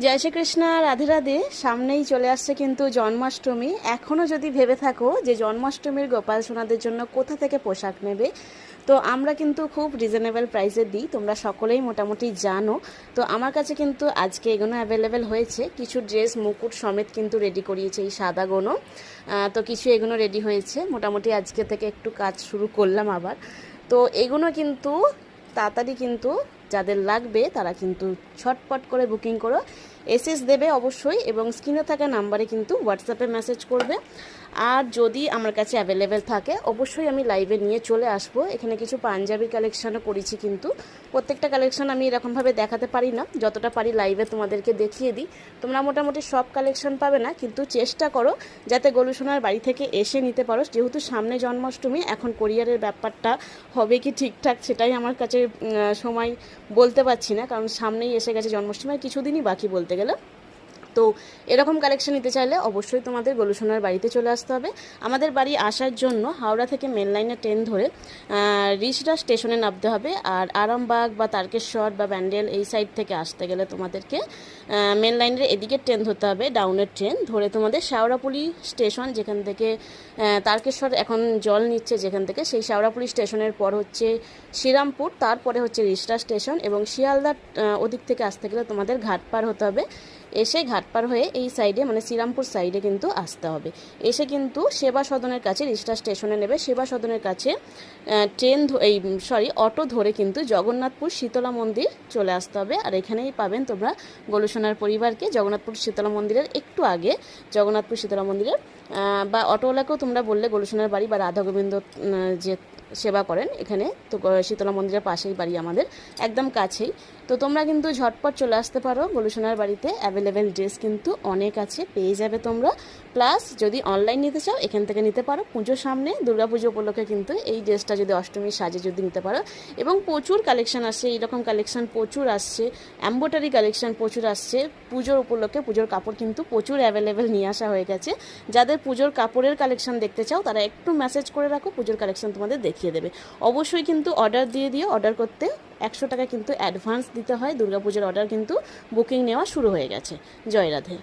জয় শ্রীকৃষ্ণ, রাধে রাধে। সামনেই চলে আসছে কিন্তু জন্মাষ্টমী। এখনও যদি ভেবে থাকো যে জন্মাষ্টমীর গোপাল সোনাদের জন্য কোথা থেকে পোশাক নেবে, তো আমরা কিন্তু খুব রিজনেবল প্রাইসে দিই, তোমরা সকলেই মোটামুটি জানো। তো আমার কাছে কিন্তু আজকে এগুলো অ্যাভেলেবেল হয়েছে। কিছু ড্রেস মুকুট সমেত কিন্তু রেডি করিয়েছে এই সাদা গোনো। তো কিছু এগুলো রেডি হয়েছে, মোটামুটি আজকে থেকে একটু কাজ শুরু করলাম আবার। তো এগুলো কিন্তু তাড়াতাড়ি কিন্তু যাদের লাগবে তারা কিন্তু ছটপট করে বুকিং করো। এসএস দেবে অবশ্যই, এবং স্ক্রিনে থাকা নাম্বারে কিন্তু হোয়াটসঅ্যাপে মেসেজ করবে। আর যদি আমার কাছে অ্যাভেলেবেল থাকে অবশ্যই আমি লাইভে নিয়ে চলে আসব। এখানে কিছু পাঞ্জাবি কালেকশানও করেছি, কিন্তু প্রত্যেকটা কালেকশান আমি এরকমভাবে দেখাতে পারি না, যতটা পারি লাইভে তোমাদেরকে দেখিয়ে দিই। তোমরা মোটামুটি সব কালেকশান পাবে না, কিন্তু চেষ্টা করো যাতে গলুসোনার বাড়ি থেকে এসে নিতে পারো। যেহেতু সামনে জন্মাষ্টমী, এখন কোরিয়ারের ব্যাপারটা হবে কি ঠিকঠাক সেটাই আমার কাছে সময় বলতে পারছি না, কারণ সামনেই এসে গেছে জন্মাষ্টমী, আর কিছুদিনই বাকি বলতে গেলে। তো এরকম কালেকশন নিতে চাইলে অবশ্যই তোমাদের গলুসোনার বাড়িতে চলে আসতে হবে। আমাদের বাড়ি আসার জন্য হাওড়া থেকে মেন লাইনে ট্রেন ধরে রিষড়া স্টেশনে নামতে হবে। আর আরামবাগ বা তারকেশ্বর বা ব্যান্ডেল এই সাইড থেকে আসতে গেলে তোমাদেরকে মেন লাইনের এদিকে ট্রেন ধরতে হবে, ডাউনের ট্রেন ধরে তোমাদের শেওড়াপুলি স্টেশন, যেখান থেকে তারকেশ্বর এখন জল নিচ্ছে যেখান থেকে, সেই শেওড়াপুলি স্টেশনের পর হচ্ছে শ্রীরামপুর, তারপরে হচ্ছে রিষড়া স্টেশন, এবং শিয়ালদা ওদিক থেকে আসতে গেলে তোমাদের ঘাট পার হতে হবে। এসে ঘাট পার হয়ে এই সাইডে মানে শ্রীরামপুর সাইডে কিন্তু আসতে হবে। এসে কিন্তু সেবা সদনের কাছে রিষড়া স্টেশনে নেবে, সেবা সদনের কাছে অটো ধরে কিন্তু জগন্নাথপুর শীতলা মন্দির চলে আসতে হবে। আর এখানেই পাবেন তোমরা গলুসোনার পরিবারকে। জগন্নাথপুর শীতলা মন্দিরের একটু আগে জগন্নাথপুর শীতলা মন্দিরের বা অটোওয়ালাকেও তোমরা বললে গলুসোনার বাড়ি বা রাধা গোবিন্দ যে সেবা করেন এখানে, তো শীতলা মন্দিরের পাশেই বাড়ি আমাদের, একদম কাছেই। তো তোমরা কিন্তু ঝটপট চলে আসতে পারো গলুসোনার বাড়িতে। অ্যাভেলেবেল ড্রেস কিন্তু অনেক আছে, পেয়ে যাবে তোমরা। প্লাস যদি অনলাইন নিতে চাও এখান থেকে নিতে পারো। পুজোর সামনে দুর্গাপুজো উপলক্ষে কিন্তু এই ড্রেসটা যদি অষ্টমীর সাজে যদি নিতে পারো, এবং প্রচুর কালেকশান আসছে, এইরকম কালেকশান প্রচুর আসছে, এম্ব্রয়ডারি কালেকশান প্রচুর আসছে। পুজোর উপলক্ষে পুজোর কাপড় কিন্তু প্রচুর অ্যাভেলেবেল নিয়ে আসা হয়ে গেছে। যাদের পুজোর কাপড়ের কালেকশান দেখতে চাও তারা একটু মেসেজ করে রাখো, পুজোর কালেকশান তোমাদের দেখিয়ে দেবে। অবশ্যই কিন্তু অর্ডার দিয়ে দিও। অর্ডার করতে 100 টাকা কিন্তু অ্যাডভান্স দিতে হয়। দুর্গাপুজোর অর্ডার কিন্তু বুকিং নেওয়া শুরু হয়ে গেছে। জয় রাধে।